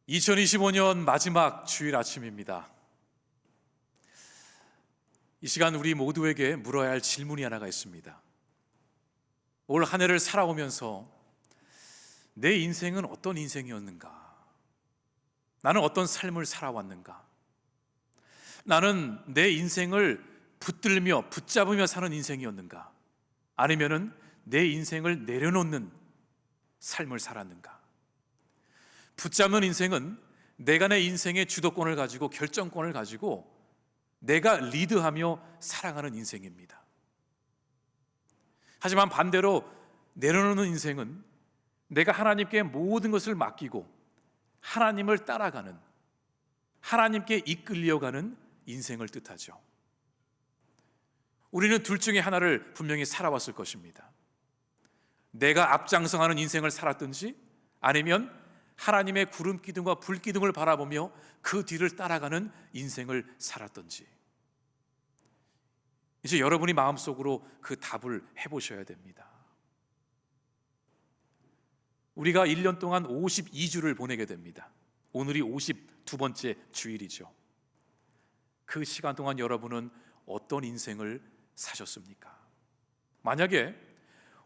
2025년 마지막 주일 아침입니다. 이 시간 우리 모두에게 물어야 할 질문이 하나가 있습니다. 올 한 해를 살아오면서 내 인생은 어떤 인생이었는가? 나는 어떤 삶을 살아왔는가? 나는 내 인생을 붙들며 붙잡으며 사는 인생이었는가? 아니면은 내 인생을 내려놓는 삶을 살았는가? 붙잡는 인생은 내가 내 인생의 주도권을 가지고 결정권을 가지고 내가 리드하며 살아가는 인생입니다. 하지만 반대로 내려놓는 인생은 내가 하나님께 모든 것을 맡기고 하나님을 따라가는, 하나님께 이끌려가는 인생을 뜻하죠. 우리는 둘 중에 하나를 분명히 살아왔을 것입니다. 내가 앞장서가는 인생을 살았든지 아니면 하나님의 구름 기둥과 불 기둥을 바라보며 그 뒤를 따라가는 인생을 살았던지, 이제 여러분이 마음속으로 그 답을 해보셔야 됩니다. 우리가 1년 동안 52주를 보내게 됩니다. 오늘이 52번째 주일이죠. 그 시간 동안 여러분은 어떤 인생을 사셨습니까? 만약에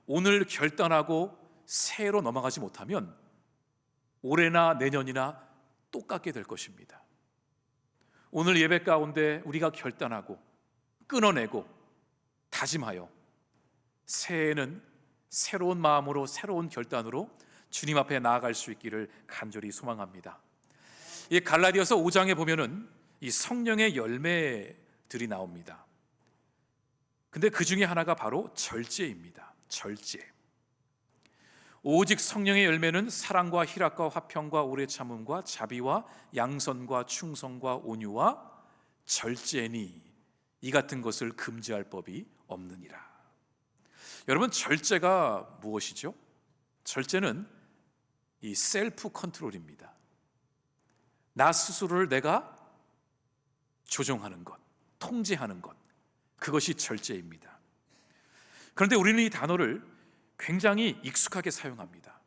오늘 결단하고 새해로 넘어가지 못하면 올해나 내년이나 똑같게 될 것입니다. 오늘 예배 가운데 우리가 결단하고 끊어내고 다짐하여 새해에는 새로운 마음으로 새로운 결단으로 주님 앞에 나아갈 수 있기를 간절히 소망합니다. 이 갈라디아서 5장에 보면은 이 성령의 열매들이 나옵니다. 근데 그 중에 하나가 바로 절제입니다. 절제. 오직 성령의 열매는 사랑과 희락과 화평과 오래 참음과 자비와 양선과 충성과 온유와 절제니 이 같은 것을 금지할 법이 없느니라. 여러분, 절제가 무엇이죠? 절제는 이 셀프 컨트롤입니다. 나 스스로를 내가 조종하는 것, 통제하는 것, 그것이 절제입니다. 그런데 우리는 이 단어를 굉장히 익숙하게 사용합니다.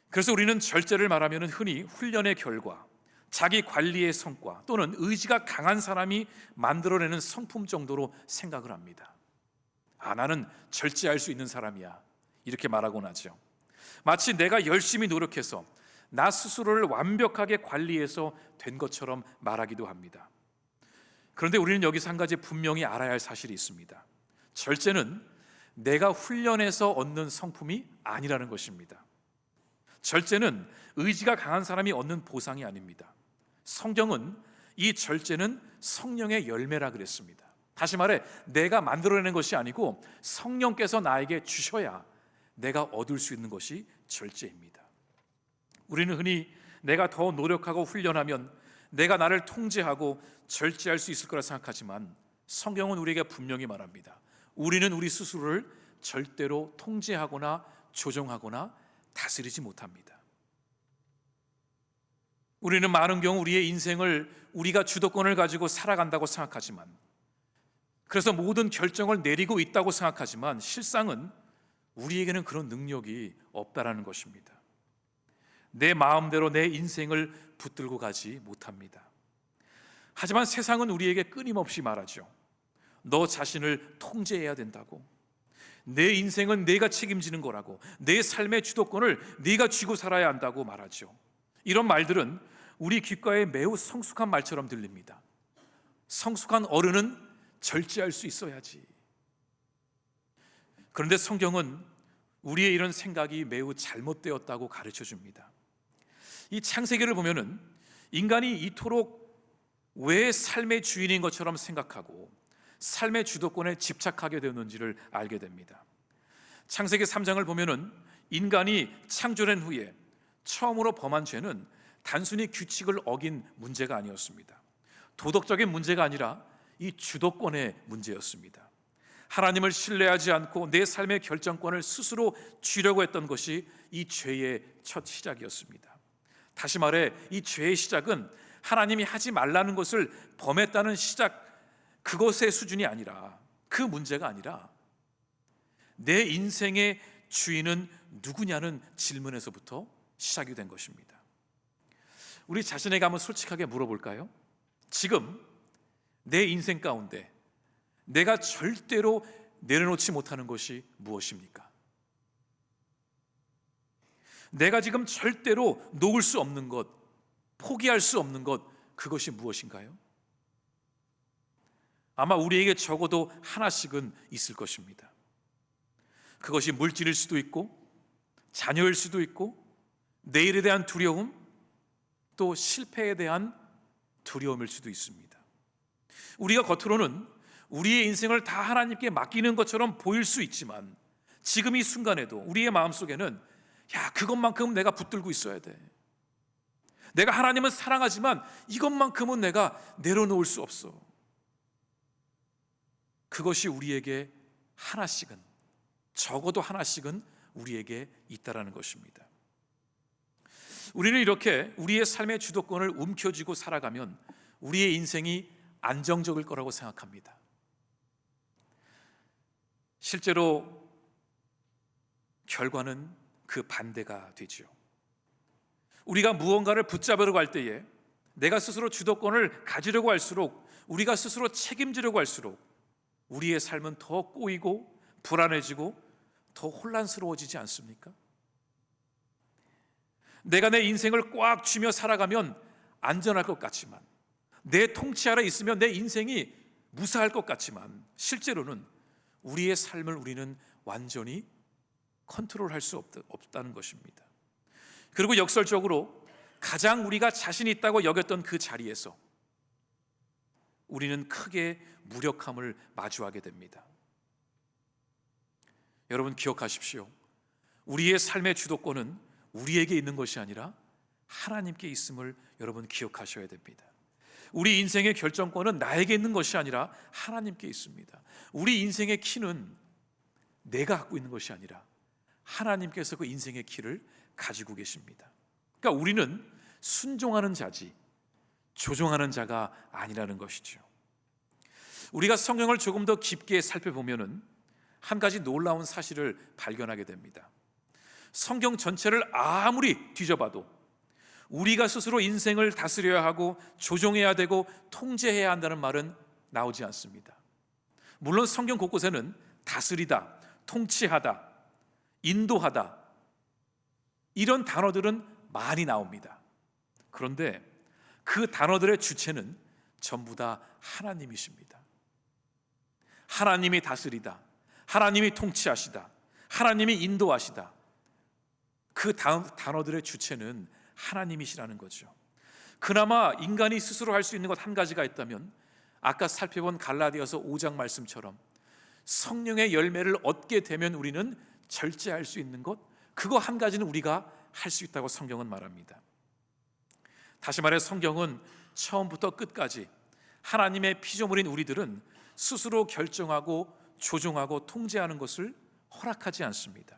그래서 우리는 절제를 말하면 흔히 훈련의 결과, 자기 관리의 성과 또는 의지가 강한 사람이 만들어내는 성품 정도로 생각을 합니다. 나는 절제할 수 있는 사람이야, 이렇게 말하곤 하죠. 마치 내가 열심히 노력해서 나 스스로를 완벽하게 관리해서 된 것처럼 말하기도 합니다. 그런데 우리는 여기서 한 가지 분명히 알아야 할 사실이 있습니다. 절제는 내가 훈련해서 얻는 성품이 아니라는 것입니다. 절제는 의지가 강한 사람이 얻는 보상이 아닙니다. 성경은 이 절제는 성령의 열매라 그랬습니다. 다시 말해, 내가 만들어내는 것이 아니고 성령께서 나에게 주셔야 내가 얻을 수 있는 것이 절제입니다. 우리는 흔히 내가 더 노력하고 훈련하면 내가 나를 통제하고 절제할 수 있을 거라 생각하지만 성경은 우리에게 분명히 말합니다. 우리는 우리 스스로를 절대로 통제하거나 조종하거나 다스리지 못합니다. 우리는 많은 경우 우리의 인생을 우리가 주도권을 가지고 살아간다고 생각하지만, 그래서 모든 결정을 내리고 있다고 생각하지만 실상은 우리에게는 그런 능력이 없다라는 것입니다. 내 마음대로 내 인생을 붙들고 가지 못합니다. 하지만 세상은 우리에게 끊임없이 말하죠. 너 자신을 통제해야 된다고, 내 인생은 내가 책임지는 거라고, 내 삶의 주도권을 네가 쥐고 살아야 한다고 말하죠. 이런 말들은 우리 귓가에 매우 성숙한 말처럼 들립니다. 성숙한 어른은 절제할 수 있어야지. 그런데 성경은 우리의 이런 생각이 매우 잘못되었다고 가르쳐 줍니다. 이 창세기를 보면은 인간이 이토록 왜 삶의 주인인 것처럼 생각하고 삶의 주도권에 집착하게 되었는지를 알게 됩니다. 창세기 3장을 보면은 인간이 창조된 후에 처음으로 범한 죄는 단순히 규칙을 어긴 문제가 아니었습니다. 도덕적인 문제가 아니라 이 주도권의 문제였습니다. 하나님을 신뢰하지 않고 내 삶의 결정권을 스스로 쥐려고 했던 것이 이 죄의 첫 시작이었습니다. 다시 말해, 이 죄의 시작은 하나님이 하지 말라는 것을 범했다는 시작, 그것의 수준이 아니라, 그 문제가 아니라 내 인생의 주인은 누구냐는 질문에서부터 시작이 된 것입니다. 우리 자신에게 한번 솔직하게 물어볼까요? 지금 내 인생 가운데 내가 절대로 내려놓지 못하는 것이 무엇입니까? 내가 지금 절대로 놓을 수 없는 것, 포기할 수 없는 것, 그것이 무엇인가요? 아마 우리에게 적어도 하나씩은 있을 것입니다. 그것이 물질일 수도 있고, 자녀일 수도 있고, 내일에 대한 두려움, 또 실패에 대한 두려움일 수도 있습니다. 우리가 겉으로는 우리의 인생을 다 하나님께 맡기는 것처럼 보일 수 있지만, 지금 이 순간에도 우리의 마음속에는 그것만큼은 내가 붙들고 있어야 돼. 내가 하나님은 사랑하지만 이것만큼은 내가 내려놓을 수 없어. 그것이 우리에게 하나씩은, 적어도 하나씩은 우리에게 있다라는 것입니다. 우리는 이렇게 우리의 삶의 주도권을 움켜쥐고 살아가면 우리의 인생이 안정적일 거라고 생각합니다. 실제로 결과는 그 반대가 되죠. 우리가 무언가를 붙잡으려고 할 때에 내가 스스로 주도권을 가지려고 할수록, 우리가 스스로 책임지려고 할수록 우리의 삶은 더 꼬이고 불안해지고 더 혼란스러워지지 않습니까? 내가 내 인생을 꽉 쥐며 살아가면 안전할 것 같지만, 내 통치 아래 있으면 내 인생이 무사할 것 같지만, 실제로는 우리의 삶을 우리는 완전히 컨트롤할 수 없다는 것입니다. 그리고 역설적으로 가장 우리가 자신 있다고 여겼던 그 자리에서 우리는 크게 무력함을 마주하게 됩니다. 여러분 기억하십시오. 우리의 삶의 주도권은 우리에게 있는 것이 아니라 하나님께 있음을 여러분 기억하셔야 됩니다. 우리 인생의 결정권은 나에게 있는 것이 아니라 하나님께 있습니다. 우리 인생의 키는 내가 갖고 있는 것이 아니라 하나님께서 그 인생의 키를 가지고 계십니다. 그러니까 우리는 순종하는 자지 조종하는 자가 아니라는 것이죠. 우리가 성경을 조금 더 깊게 살펴보면은 한 가지 놀라운 사실을 발견하게 됩니다. 성경 전체를 아무리 뒤져봐도 우리가 스스로 인생을 다스려야 하고 조종해야 되고 통제해야 한다는 말은 나오지 않습니다. 물론 성경 곳곳에는 다스리다, 통치하다, 인도하다, 이런 단어들은 많이 나옵니다. 그런데 그 단어들의 주체는 전부 다 하나님이십니다. 하나님이 다스리다, 하나님이 통치하시다, 하나님이 인도하시다, 그 단어들의 주체는 하나님이시라는 거죠. 그나마 인간이 스스로 할 수 있는 것 한 가지가 있다면 아까 살펴본 갈라디아서 5장 말씀처럼 성령의 열매를 얻게 되면 우리는 절제할 수 있는 것, 그거 한 가지는 우리가 할 수 있다고 성경은 말합니다. 다시 말해 성경은 처음부터 끝까지 하나님의 피조물인 우리들은 스스로 결정하고 조종하고 통제하는 것을 허락하지 않습니다.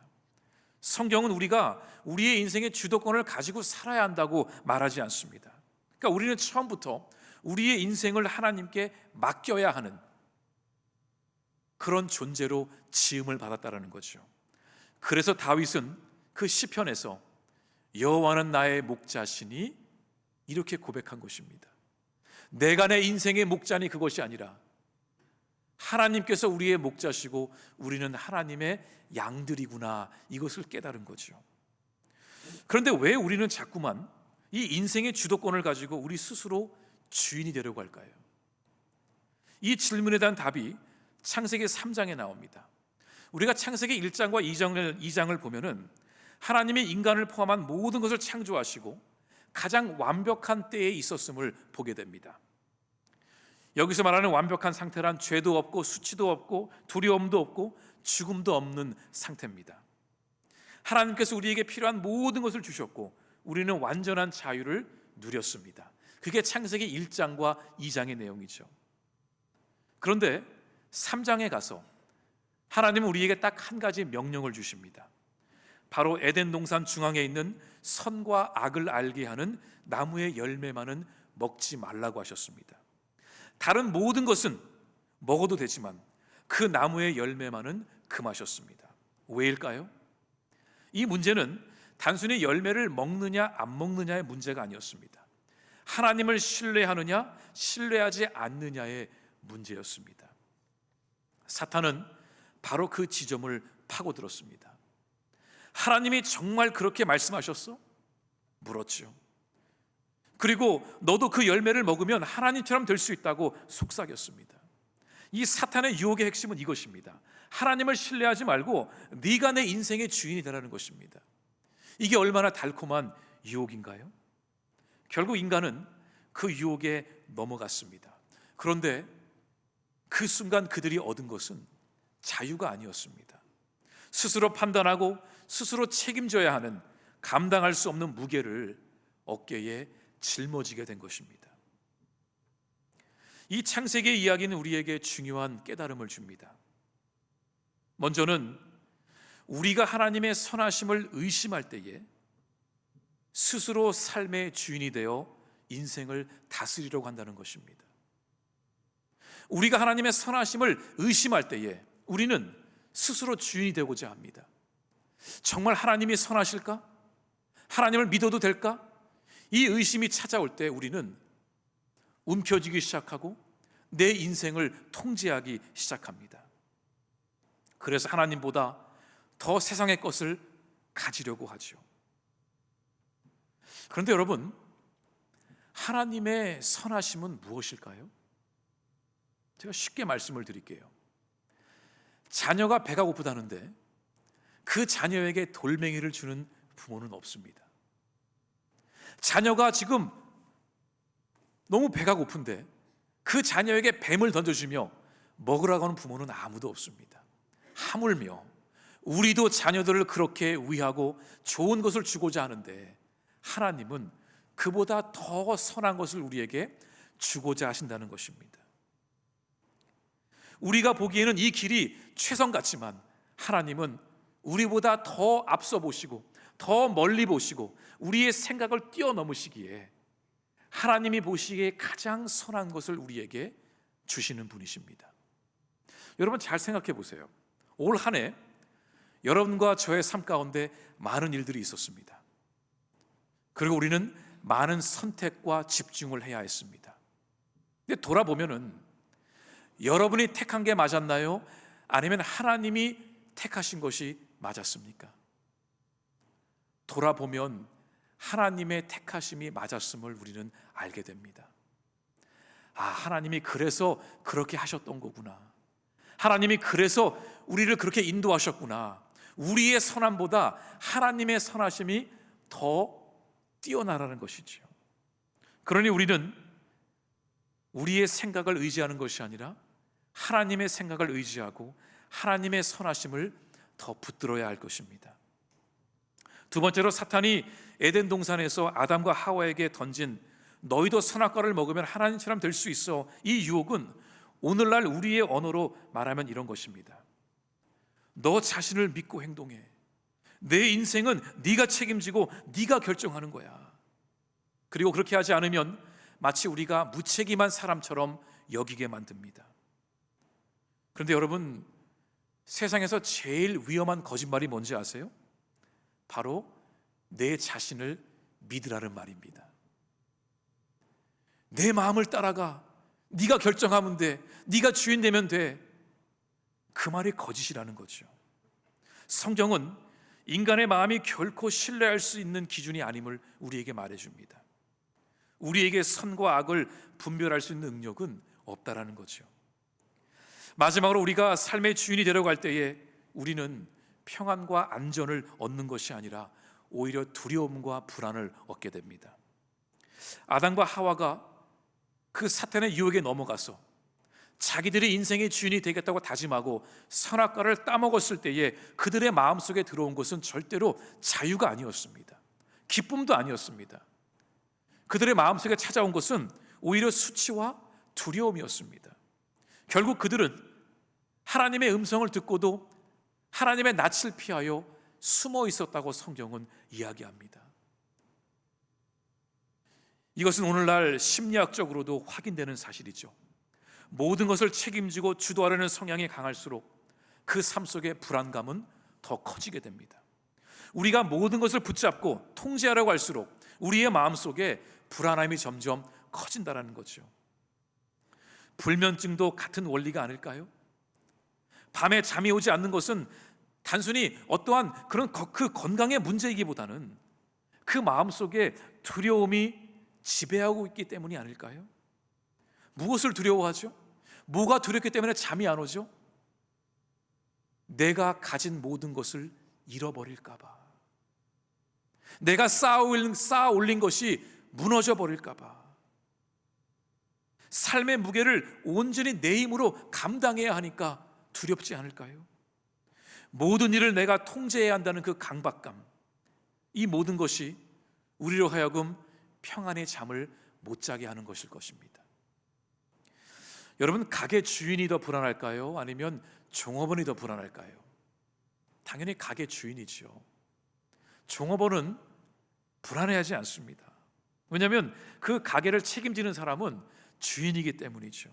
성경은 우리가 우리의 인생의 주도권을 가지고 살아야 한다고 말하지 않습니다. 그러니까 우리는 처음부터 우리의 인생을 하나님께 맡겨야 하는 그런 존재로 지음을 받았다라는 거죠. 그래서 다윗은 그 시편에서 여호와는 나의 목자시니 이렇게 고백한 것입니다. 내가 내 인생의 목자니 그것이 아니라 하나님께서 우리의 목자시고 우리는 하나님의 양들이구나, 이것을 깨달은 거죠. 그런데 왜 우리는 자꾸만 이 인생의 주도권을 가지고 우리 스스로 주인이 되려고 할까요? 이 질문에 대한 답이 창세기 3장에 나옵니다. 우리가 창세기 1장과 2장을 보면은 하나님이 인간을 포함한 모든 것을 창조하시고 가장 완벽한 때에 있었음을 보게 됩니다. 여기서 말하는 완벽한 상태란 죄도 없고 수치도 없고 두려움도 없고 죽음도 없는 상태입니다. 하나님께서 우리에게 필요한 모든 것을 주셨고 우리는 완전한 자유를 누렸습니다. 그게 창세기 1장과 2장의 내용이죠. 그런데 3장에 가서 하나님은 우리에게 딱 한 가지 명령을 주십니다. 바로 에덴 동산 중앙에 있는 선과 악을 알게 하는 나무의 열매만은 먹지 말라고 하셨습니다. 다른 모든 것은 먹어도 되지만 그 나무의 열매만은 금하셨습니다. 왜일까요? 이 문제는 단순히 열매를 먹느냐 안 먹느냐의 문제가 아니었습니다. 하나님을 신뢰하느냐 신뢰하지 않느냐의 문제였습니다. 사탄은 바로 그 지점을 파고들었습니다. 하나님이 정말 그렇게 말씀하셨어? 물었죠. 그리고 너도 그 열매를 먹으면 하나님처럼 될 수 있다고 속삭였습니다. 이 사탄의 유혹의 핵심은 이것입니다. 하나님을 신뢰하지 말고 네가 내 인생의 주인이 되라는 것입니다. 이게 얼마나 달콤한 유혹인가요? 결국 인간은 그 유혹에 넘어갔습니다. 그런데 그 순간 그들이 얻은 것은 자유가 아니었습니다. 스스로 판단하고 스스로 책임져야 하는 감당할 수 없는 무게를 어깨에 짊어지게 된 것입니다. 이 창세기의 이야기는 우리에게 중요한 깨달음을 줍니다. 먼저는 우리가 하나님의 선하심을 의심할 때에 스스로 삶의 주인이 되어 인생을 다스리려고 한다는 것입니다. 우리가 하나님의 선하심을 의심할 때에 우리는 스스로 주인이 되고자 합니다. 정말 하나님이 선하실까? 하나님을 믿어도 될까? 이 의심이 찾아올 때 우리는 움켜쥐기 시작하고 내 인생을 통제하기 시작합니다. 그래서 하나님보다 더 세상의 것을 가지려고 하죠. 그런데 여러분, 하나님의 선하심은 무엇일까요? 제가 쉽게 말씀을 드릴게요. 자녀가 배가 고프다는데 그 자녀에게 돌멩이를 주는 부모는 없습니다. 자녀가 지금 너무 배가 고픈데 그 자녀에게 뱀을 던져주며 먹으라고 하는 부모는 아무도 없습니다. 하물며 우리도 자녀들을 그렇게 위하고 좋은 것을 주고자 하는데 하나님은 그보다 더 선한 것을 우리에게 주고자 하신다는 것입니다. 우리가 보기에는 이 길이 최선 같지만 하나님은 우리보다 더 앞서 보시고 더 멀리 보시고 우리의 생각을 뛰어넘으시기에 하나님이 보시기에 가장 선한 것을 우리에게 주시는 분이십니다. 여러분 잘 생각해 보세요. 올 한 해 여러분과 저의 삶 가운데 많은 일들이 있었습니다. 그리고 우리는 많은 선택과 집중을 해야 했습니다. 근데 돌아보면은 여러분이 택한 게 맞았나요? 아니면 하나님이 택하신 것이 맞았습니까? 돌아보면 하나님의 택하심이 맞았음을 우리는 알게 됩니다. 아, 하나님이 그래서 그렇게 하셨던 거구나. 하나님이 그래서 우리를 그렇게 인도하셨구나. 우리의 선함보다 하나님의 선하심이 더 뛰어나라는 것이지요. 그러니 우리는 우리의 생각을 의지하는 것이 아니라 하나님의 생각을 의지하고 하나님의 선하심을 더 붙들어야 할 것입니다. 두 번째로 사탄이 에덴 동산에서 아담과 하와에게 던진 너희도 선악과를 먹으면 하나님처럼 될 수 있어. 이 유혹은 오늘날 우리의 언어로 말하면 이런 것입니다. 너 자신을 믿고 행동해. 내 인생은 네가 책임지고 네가 결정하는 거야. 그리고 그렇게 하지 않으면 마치 우리가 무책임한 사람처럼 여기게 만듭니다. 그런데 여러분, 세상에서 제일 위험한 거짓말이 뭔지 아세요? 바로 내 자신을 믿으라는 말입니다. 내 마음을 따라가. 네가 결정하면 돼. 네가 주인 되면 돼. 그 말이 거짓이라는 거죠. 성경은 인간의 마음이 결코 신뢰할 수 있는 기준이 아님을 우리에게 말해줍니다. 우리에게 선과 악을 분별할 수 있는 능력은 없다라는 거죠. 마지막으로 우리가 삶의 주인이 되려고 할 때에 우리는 평안과 안전을 얻는 것이 아니라 오히려 두려움과 불안을 얻게 됩니다. 아담과 하와가 그 사탄의 유혹에 넘어가서 자기들이 인생의 주인이 되겠다고 다짐하고 선악과를 따먹었을 때에 그들의 마음속에 들어온 것은 절대로 자유가 아니었습니다. 기쁨도 아니었습니다. 그들의 마음속에 찾아온 것은 오히려 수치와 두려움이었습니다. 결국 그들은 하나님의 음성을 듣고도 하나님의 낯을 피하여 숨어 있었다고 성경은 이야기합니다. 이것은 오늘날 심리학적으로도 확인되는 사실이죠. 모든 것을 책임지고 주도하려는 성향이 강할수록 그 삶 속의 불안감은 더 커지게 됩니다. 우리가 모든 것을 붙잡고 통제하려고 할수록 우리의 마음속에 불안함이 점점 커진다라는 거죠. 불면증도 같은 원리가 아닐까요? 밤에 잠이 오지 않는 것은 단순히 어떠한 그 건강의 문제이기보다는 그 마음속에 두려움이 지배하고 있기 때문이 아닐까요? 무엇을 두려워하죠? 뭐가 두렵기 때문에 잠이 안 오죠? 내가 가진 모든 것을 잃어버릴까 봐, 내가 쌓아 올린 것이 무너져 버릴까 봐, 삶의 무게를 온전히 내 힘으로 감당해야 하니까 두렵지 않을까요? 모든 일을 내가 통제해야 한다는 그 강박감, 이 모든 것이 우리로 하여금 평안의 잠을 못 자게 하는 것일 것입니다. 여러분, 가게 주인이 더 불안할까요? 아니면 종업원이 더 불안할까요? 당연히 가게 주인이죠. 종업원은 불안해하지 않습니다. 왜냐하면 그 가게를 책임지는 사람은 주인이기 때문이죠.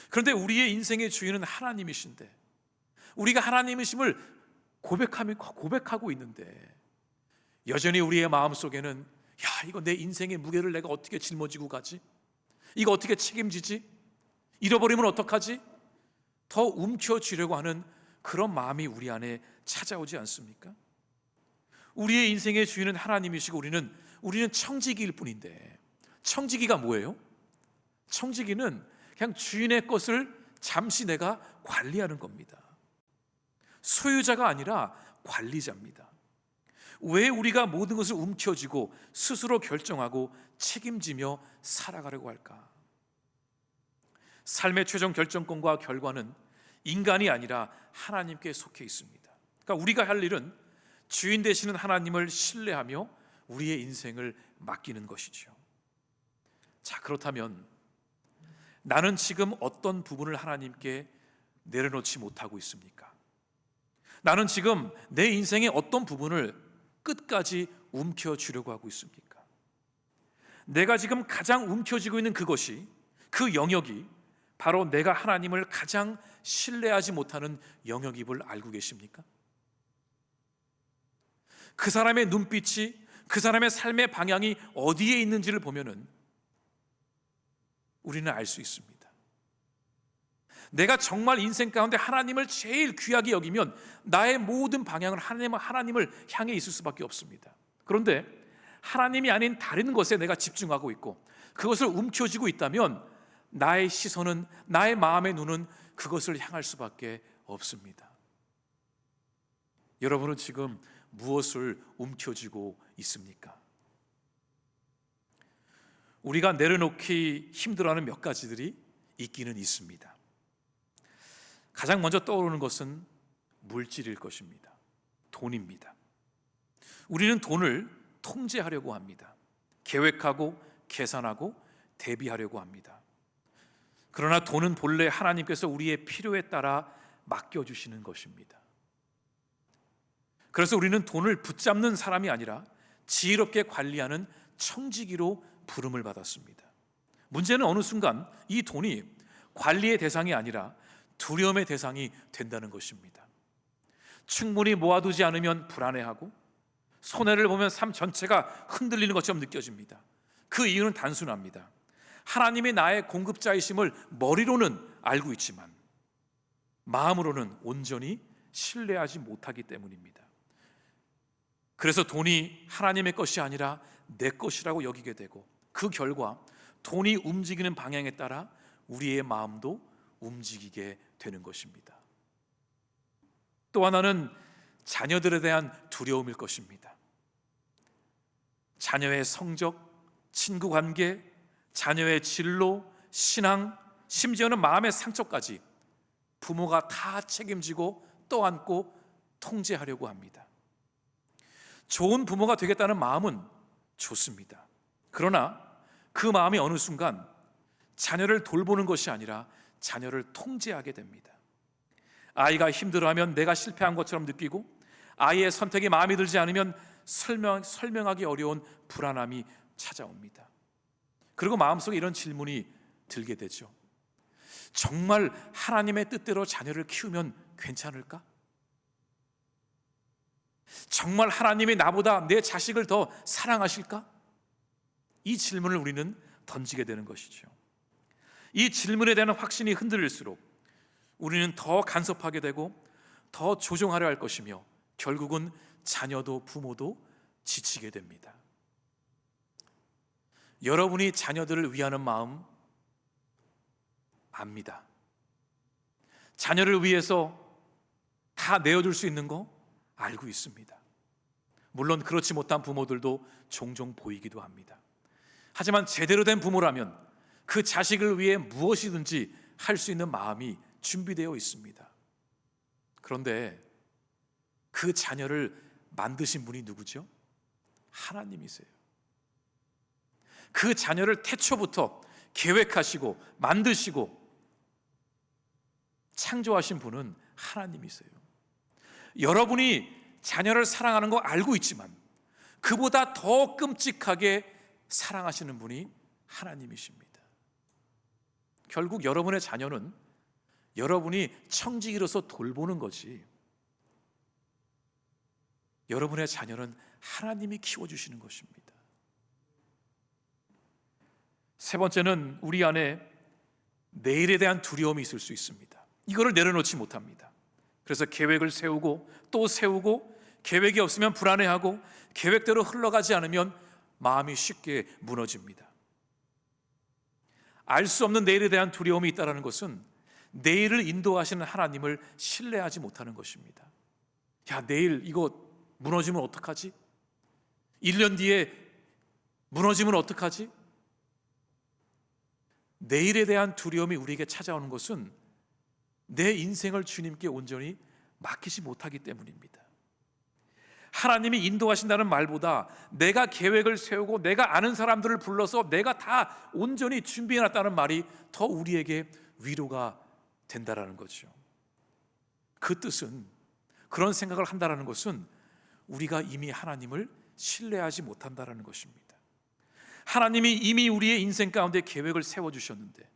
그런데 우리의 인생의 주인은 하나님이신데, 우리가 하나님이심을 고백하고 있는데 여전히 우리의 마음속에는 야, 이거 내 인생의 무게를 내가 어떻게 짊어지고 가지? 이거 어떻게 책임지지? 잃어버리면 어떡하지? 더 움켜쥐려고 하는 그런 마음이 우리 안에 찾아오지 않습니까? 우리의 인생의 주인은 하나님이시고 우리는 청지기일 뿐인데, 청지기가 뭐예요? 청지기는 그냥 주인의 것을 잠시 내가 관리하는 겁니다. 소유자가 아니라 관리자입니다. 왜 우리가 모든 것을 움켜쥐고 스스로 결정하고 책임지며 살아가려고 할까? 삶의 최종 결정권과 결과는 인간이 아니라 하나님께 속해 있습니다. 그러니까 우리가 할 일은 주인 되시는 하나님을 신뢰하며 우리의 인생을 맡기는 것이죠. 자, 그렇다면 나는 지금 어떤 부분을 하나님께 내려놓지 못하고 있습니까? 나는 지금 내 인생의 어떤 부분을 끝까지 움켜쥐려고 하고 있습니까? 내가 지금 가장 움켜쥐고 있는 그것이, 그 영역이 바로 내가 하나님을 가장 신뢰하지 못하는 영역임을 알고 계십니까? 그 사람의 눈빛이, 그 사람의 삶의 방향이 어디에 있는지를 보면은 우리는 알 수 있습니다. 내가 정말 인생 가운데 하나님을 제일 귀하게 여기면 나의 모든 방향은 하나님을 향해 있을 수밖에 없습니다. 그런데 하나님이 아닌 다른 것에 내가 집중하고 있고 그것을 움켜쥐고 있다면 나의 시선은, 나의 마음의 눈은 그것을 향할 수밖에 없습니다. 여러분은 지금 무엇을 움켜쥐고 있습니까? 우리가 내려놓기 힘들어하는 몇 가지들이 있기는 있습니다. 가장 먼저 떠오르는 것은 물질일 것입니다. 돈입니다. 우리는 돈을 통제하려고 합니다. 계획하고 계산하고 대비하려고 합니다. 그러나 돈은 본래 하나님께서 우리의 필요에 따라 맡겨주시는 것입니다. 그래서 우리는 돈을 붙잡는 사람이 아니라 지혜롭게 관리하는 청지기로 부름을 받았습니다. 문제는 어느 순간 이 돈이 관리의 대상이 아니라 두려움의 대상이 된다는 것입니다. 충분히 모아두지 않으면 불안해하고 손해를 보면 삶 전체가 흔들리는 것처럼 느껴집니다. 그 이유는 단순합니다. 하나님이 나의 공급자이심을 머리로는 알고 있지만 마음으로는 온전히 신뢰하지 못하기 때문입니다. 그래서 돈이 하나님의 것이 아니라 내 것이라고 여기게 되고, 그 결과 돈이 움직이는 방향에 따라 우리의 마음도 움직이게 되는 것입니다. 또 하나는 자녀들에 대한 두려움일 것입니다. 자녀의 성적, 친구 관계, 자녀의 진로, 신앙, 심지어는 마음의 상처까지 부모가 다 책임지고 떠안고 통제하려고 합니다. 좋은 부모가 되겠다는 마음은 좋습니다. 그러나 그 마음이 어느 순간 자녀를 돌보는 것이 아니라 자녀를 통제하게 됩니다. 아이가 힘들어하면 내가 실패한 것처럼 느끼고, 아이의 선택이 마음에 들지 않으면 설명하기 어려운 불안함이 찾아옵니다. 그리고 마음속에 이런 질문이 들게 되죠. 정말 하나님의 뜻대로 자녀를 키우면 괜찮을까? 정말 하나님이 나보다 내 자식을 더 사랑하실까? 이 질문을 우리는 던지게 되는 것이죠. 이 질문에 대한 확신이 흔들릴수록 우리는 더 간섭하게 되고 더 조종하려 할 것이며 결국은 자녀도 부모도 지치게 됩니다. 여러분이 자녀들을 위하는 마음 압니다. 자녀를 위해서 다 내어줄 수 있는 거 알고 있습니다. 물론 그렇지 못한 부모들도 종종 보이기도 합니다. 하지만 제대로 된 부모라면 그 자식을 위해 무엇이든지 할 수 있는 마음이 준비되어 있습니다. 그런데 그 자녀를 만드신 분이 누구죠? 하나님이세요. 그 자녀를 태초부터 계획하시고 만드시고 창조하신 분은 하나님이세요. 여러분이 자녀를 사랑하는 거 알고 있지만 그보다 더 끔찍하게 사랑하시는 분이 하나님이십니다. 결국 여러분의 자녀는 여러분이 청지기로서 돌보는 거지, 여러분의 자녀는 하나님이 키워주시는 것입니다. 세 번째는 우리 안에 내일에 대한 두려움이 있을 수 있습니다. 이거를 내려놓지 못합니다. 그래서 계획을 세우고 또 세우고, 계획이 없으면 불안해하고, 계획대로 흘러가지 않으면 마음이 쉽게 무너집니다. 알 수 없는 내일에 대한 두려움이 있다는 것은 내일을 인도하시는 하나님을 신뢰하지 못하는 것입니다. 야, 내일 이거 무너지면 어떡하지? 1년 뒤에 무너지면 어떡하지? 내일에 대한 두려움이 우리에게 찾아오는 것은 내 인생을 주님께 온전히 맡기지 못하기 때문입니다. 하나님이 인도하신다는 말보다 내가 계획을 세우고 내가 아는 사람들을 불러서 내가 다 온전히 준비해놨다는 말이 더 우리에게 위로가 된다라는 거죠. 그 뜻은, 그런 생각을 한다는 것은 우리가 이미 하나님을 신뢰하지 못한다는 것입니다. 하나님이 이미 우리의 인생 가운데 계획을 세워주셨는데,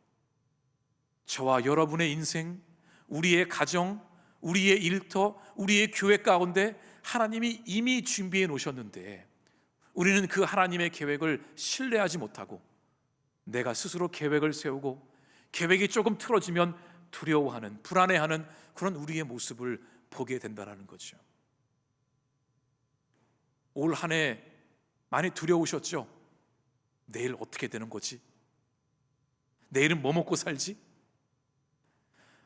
저와 여러분의 인생, 우리의 가정, 우리의 일터, 우리의 교회 가운데 하나님이 이미 준비해 놓으셨는데 우리는 그 하나님의 계획을 신뢰하지 못하고 내가 스스로 계획을 세우고 계획이 조금 틀어지면 두려워하는, 불안해하는 그런 우리의 모습을 보게 된다는 거죠. 올 한 해 많이 두려우셨죠? 내일 어떻게 되는 거지? 내일은 뭐 먹고 살지?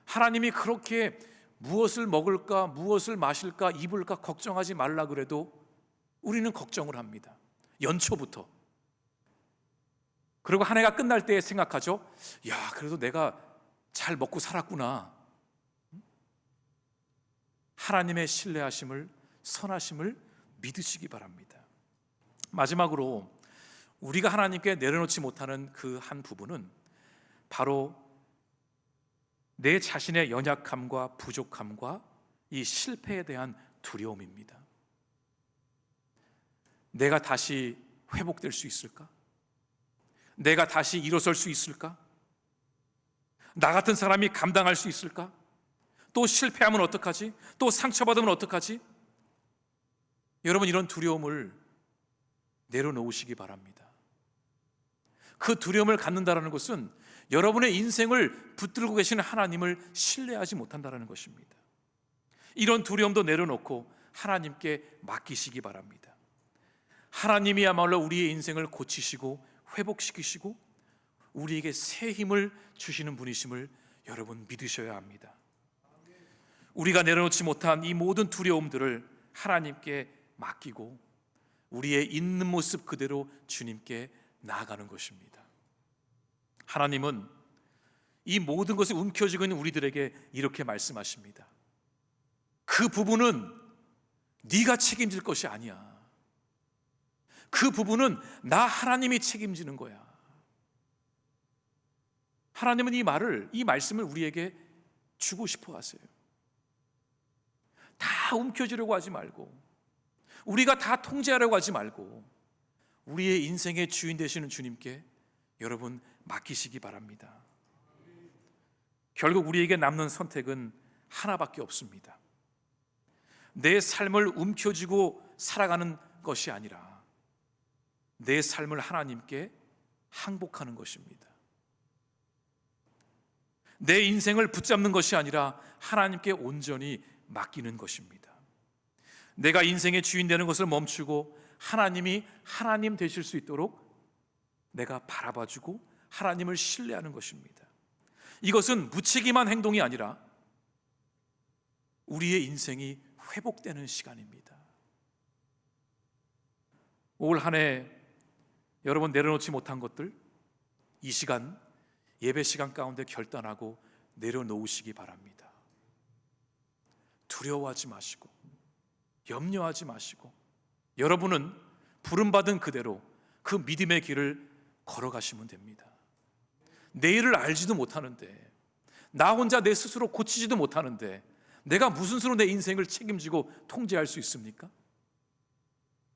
하나님이 그렇게 무엇을 먹을까, 무엇을 마실까, 입을까 걱정하지 말라 그래도 우리는 걱정을 합니다. 연초부터. 그리고 한 해가 끝날 때 생각하죠. 야, 그래도 내가 잘 먹고 살았구나. 하나님의 신뢰하심을, 선하심을 믿으시기 바랍니다. 마지막으로 우리가 하나님께 내려놓지 못하는 그 한 부분은 바로 내 자신의 연약함과 부족함과 이 실패에 대한 두려움입니다. 내가 다시 회복될 수 있을까? 내가 다시 일어설 수 있을까? 나 같은 사람이 감당할 수 있을까? 또 실패하면 어떡하지? 또 상처받으면 어떡하지? 여러분, 이런 두려움을 내려놓으시기 바랍니다. 그 두려움을 갖는다는 것은 여러분의 인생을 붙들고 계시는 하나님을 신뢰하지 못한다는 것입니다. 이런 두려움도 내려놓고 하나님께 맡기시기 바랍니다. 하나님이야말로 우리의 인생을 고치시고 회복시키시고 우리에게 새 힘을 주시는 분이심을 여러분 믿으셔야 합니다. 우리가 내려놓지 못한 이 모든 두려움들을 하나님께 맡기고 우리의 있는 모습 그대로 주님께 나아가는 것입니다. 하나님은 이 모든 것을 움켜쥐고 있는 우리들에게 이렇게 말씀하십니다. 그 부분은 네가 책임질 것이 아니야. 그 부분은 나 하나님이 책임지는 거야. 하나님은 이 말씀을 우리에게 주고 싶어 하세요. 다 움켜쥐려고 하지 말고, 우리가 다 통제하려고 하지 말고 우리의 인생의 주인 되시는 주님께 여러분 맡기시기 바랍니다. 결국 우리에게 남는 선택은 하나밖에 없습니다. 내 삶을 움켜쥐고 살아가는 것이 아니라 내 삶을 하나님께 항복하는 것입니다. 내 인생을 붙잡는 것이 아니라 하나님께 온전히 맡기는 것입니다. 내가 인생의 주인 되는 것을 멈추고 하나님이 하나님 되실 수 있도록 내가 바라봐주고 하나님을 신뢰하는 것입니다. 이것은 무책임한 행동이 아니라 우리의 인생이 회복되는 시간입니다. 올 한 해 여러분 내려놓지 못한 것들, 이 시간 예배 시간 가운데 결단하고 내려놓으시기 바랍니다. 두려워하지 마시고 염려하지 마시고 여러분은 부름받은 그대로 그 믿음의 길을 걸어가시면 됩니다. 내일을 알지도 못하는데, 나 혼자 내 스스로 고치지도 못하는데 내가 무슨 수로 내 인생을 책임지고 통제할 수 있습니까?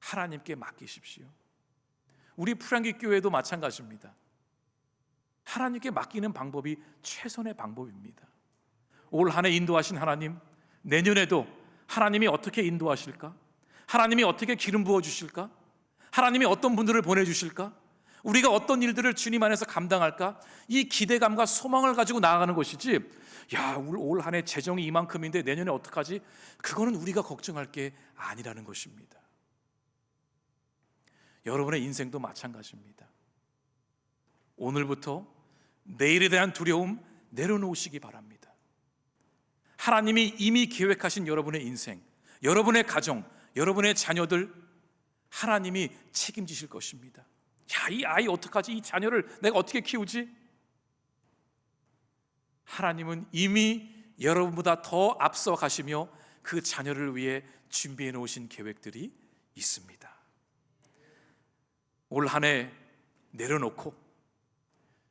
하나님께 맡기십시오. 우리 풀향기 교회도 마찬가지입니다. 하나님께 맡기는 방법이 최선의 방법입니다. 올 한 해 인도하신 하나님, 내년에도 하나님이 어떻게 인도하실까? 하나님이 어떻게 기름 부어주실까? 하나님이 어떤 분들을 보내주실까? 우리가 어떤 일들을 주님 안에서 감당할까? 이 기대감과 소망을 가지고 나아가는 것이지, 야, 올 한 해 재정이 이만큼인데 내년에 어떡하지? 그거는 우리가 걱정할 게 아니라는 것입니다. 여러분의 인생도 마찬가지입니다. 오늘부터 내일에 대한 두려움 내려놓으시기 바랍니다. 하나님이 이미 계획하신 여러분의 인생, 여러분의 가정, 여러분의 자녀들 하나님이 책임지실 것입니다. 야, 이 아이 어떡하지? 이 자녀를 내가 어떻게 키우지? 하나님은 이미 여러분보다 더 앞서 가시며 그 자녀를 위해 준비해 놓으신 계획들이 있습니다. 올 한 해 내려놓고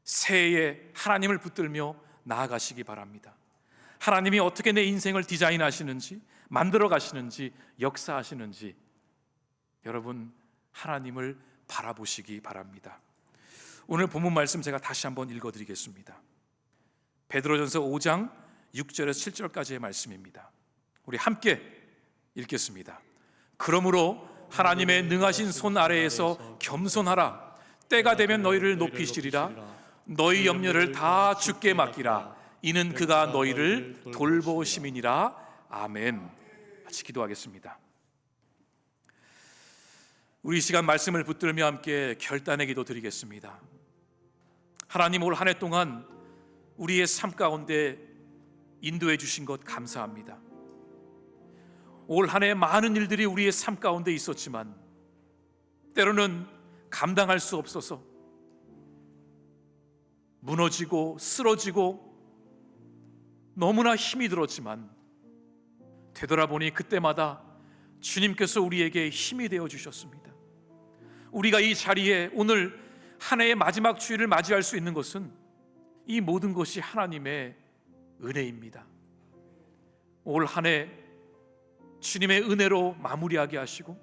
새해에 하나님을 붙들며 나아가시기 바랍니다. 하나님이 어떻게 내 인생을 디자인하시는지, 만들어 가시는지, 역사하시는지 여러분 하나님을 바라보시기 바랍니다. 오늘 본문 말씀 제가 다시 한번 읽어드리겠습니다. 베드로전서 5장 6절에서 7절까지의 말씀입니다. 우리 함께 읽겠습니다. 그러므로 하나님의 능하신 손 아래에서 겸손하라. 때가 되면 너희를 높이시리라. 너희 염려를 다 주께 맡기라. 이는 그가 너희를 돌보심이니라. 아멘. 같이 기도하겠습니다. 우리 이 시간 말씀을 붙들며 함께 결단의 기도 드리겠습니다. 하나님, 올 한 해 동안 우리의 삶 가운데 인도해 주신 것 감사합니다. 올 한 해 많은 일들이 우리의 삶 가운데 있었지만 때로는 감당할 수 없어서 무너지고 쓰러지고 너무나 힘이 들었지만 되돌아보니 그때마다 주님께서 우리에게 힘이 되어 주셨습니다. 우리가 이 자리에 오늘 한 해의 마지막 주일을 맞이할 수 있는 것은 이 모든 것이 하나님의 은혜입니다. 올 한 해 주님의 은혜로 마무리하게 하시고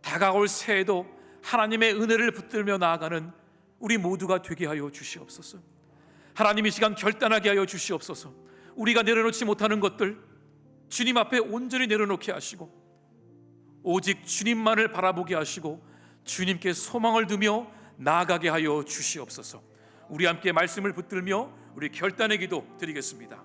다가올 새해도 하나님의 은혜를 붙들며 나아가는 우리 모두가 되게 하여 주시옵소서. 하나님, 이 시간 결단하게 하여 주시옵소서. 우리가 내려놓지 못하는 것들 주님 앞에 온전히 내려놓게 하시고 오직 주님만을 바라보게 하시고 주님께 소망을 두며 나아가게 하여 주시옵소서. 우리 함께 말씀을 붙들며 우리 결단의 기도 드리겠습니다.